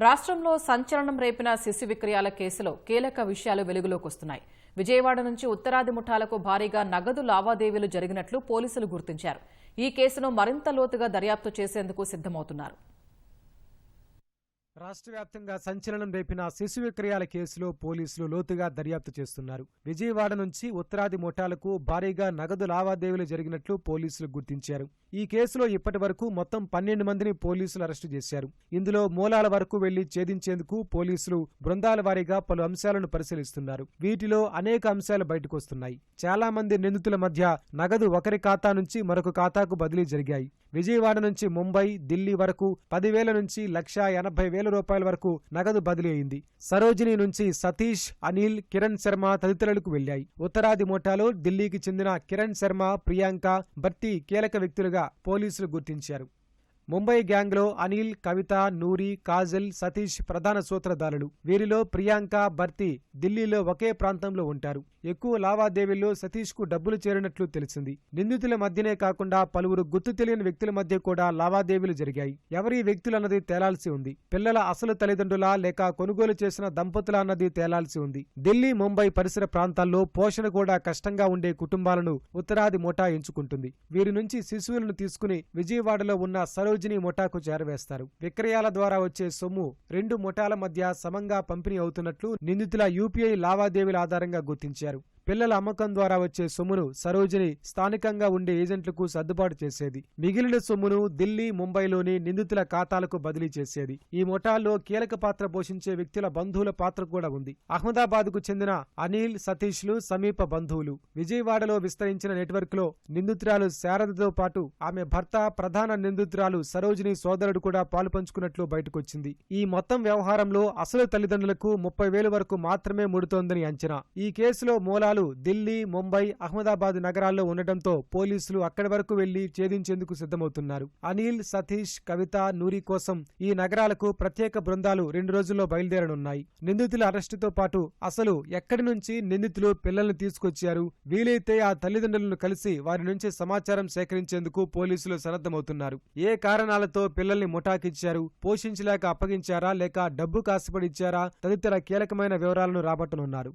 రాష్ట్రంలో సంచలనం రేపిన శిశు విక్రయాల కేసులో కీలక విషయాలు వెలుగులోకి వస్తున్నాయి. విజయవాడ నుంచి ఉత్తరాది ముఠాలకు భారీగా నగదు లావాదేవీలు జరిగినట్లు పోలీసులు గుర్తించారు. ఈ కేసును మరింత లోతుగా దర్యాప్తు చేసేందుకు సిద్ధమవుతున్నారు. రాష్ట్ర వ్యాప్తంగా సంచలనం రేపిన శిశు విక్రయాల కేసులో పోలీసులు లోతుగా దర్యాప్తు చేస్తున్నారు. విజయవాడ నుంచి ఉత్తరాది ముఠాలకు భారీగా నగదు లావాదేవీలు జరిగినట్లు పోలీసులు గుర్తించారు. ఈ కేసులో ఇప్పటి వరకు మొత్తం 12 మందిని పోలీసులు అరెస్టు చేశారు. ఇందులో మూలాల వరకు వెళ్లి ఛేదించేందుకు పోలీసులు బృందాల వారీగా పలు అంశాలను పరిశీలిస్తున్నారు. వీటిలో అనేక అంశాలు బయటకొస్తున్నాయి. చాలా మంది నిందితుల మధ్య నగదు ఒకరి ఖాతా నుంచి మరొక ఖాతాకు బదిలీ జరిగాయి. విజయవాడ నుంచి ముంబై, ఢిల్లీ వరకు 10,000 నుంచి 1,80,000 రూపాయల వరకు నగదు బదిలీ అయింది. సరోజిని నుంచి సతీష్, అనిల్, కిరణ్ శర్మ తదితరులకు వెళ్లాయి. ఉత్తరాది ముఠాలో ఢిల్లీకి చెందిన కిరణ్ శర్మ, ప్రియాంక, భర్తీ కీలక వ్యక్తులుగా పోలీసులు గుర్తించారు. ముంబై గ్యాంగ్లో అనిల్, కవిత, నూరి, కాజల్, సతీష్ ప్రధాన సూత్రధారులు. వీరిలో ప్రియాంక, భర్తీ ఢిల్లీలో ఒకే ప్రాంతంలో ఉంటారు. ఎక్కువ లావాదేవీల్లో సతీష్ కు డబ్బులు చేరినట్లు తెలిసింది. నిందితుల మధ్యనే కాకుండా పలువురు గుర్తు తెలియని వ్యక్తుల మధ్య కూడా లావాదేవీలు జరిగాయి. ఎవరి వ్యక్తులన్నది తేలాల్సి ఉంది. పిల్లల అసలు తల్లిదండ్రులా లేక కొనుగోలు చేసిన దంపతుల అన్నది తేలాల్సి ఉంది. ఢిల్లీ, ముంబై పరిసర ప్రాంతాల్లో పోషణ కూడా కష్టంగా ఉండే కుటుంబాలను ఉత్తరాది ముఠా ఎంచుకుంటుంది. వీరి నుంచి శిశువులను తీసుకుని విజయవాడలో ఉన్న సరోజిని ముఠాకు చేరవేస్తారు. విక్రయాల ద్వారా వచ్చే సొమ్ము 2 ముఠాల మధ్య సమంగా పంపిణీ అవుతున్నట్లు నిందితుల యూపీఐ లావాదేవీల ఆధారంగా గుర్తించారు. పిల్లల అమ్మకం ద్వారా వచ్చే సొమ్మును సరోజిని స్థానికంగా ఉండే ఏజెంట్లకు సర్దుబాటు చేసేది. మిగిలిన సొమ్మును ఢిల్లీ, ముంబైలోని నిందితుల ఖాతాలకు బదిలీ చేసేది. ఈ ముఠాల్లో కీలక పాత్ర పోషించే వ్యక్తుల బంధువుల పాత్ర కూడా ఉంది. అహ్మదాబాద్ కు చెందిన అనిల్, సతీష్లు సమీప బంధువులు. విజయవాడలో విస్తరించిన నెట్వర్క్ లో నిందితురాలు శారదతో పాటు ఆమె భర్త, ప్రధాన నిందితురాలు సరోజిని సోదరుడు కూడా పాలుపంచుకున్నట్లు బయటకొచ్చింది. ఈ మొత్తం వ్యవహారంలో అసలు తల్లిదండ్రులకు 30,000 వరకు మాత్రమే ముడుతోందని అంచనా. ఈ కేసులో మూలాలు ఢిల్లీ, ముంబై, అహ్మదాబాద్ నగరాల్లో ఉండటంతో పోలీసులు అక్కడి వరకు వెళ్లి ఛేదించేందుకు సిద్ధమవుతున్నారు. అనిల్, సతీష్, కవిత, నూరి కోసం ఈ నగరాలకు ప్రత్యేక బృందాలు 2 రోజుల్లో బయలుదేరనున్నాయి. నిందితుల అరెస్టుతో పాటు అసలు ఎక్కడి నుంచి నిందితులు పిల్లల్ని తీసుకొచ్చారు, వీలైతే ఆ తల్లిదండ్రులను కలిసి వారి నుంచి సమాచారం సేకరించేందుకు పోలీసులు సన్నద్ధమవుతున్నారు. ఏ కారణాలతో పిల్లల్ని ముఠాకిచ్చారు, పోషించలేక అప్పగించారా లేక డబ్బు కాసిపడిచ్చారా తదితర కీలకమైన వివరాలను రాబట్టనున్నారు.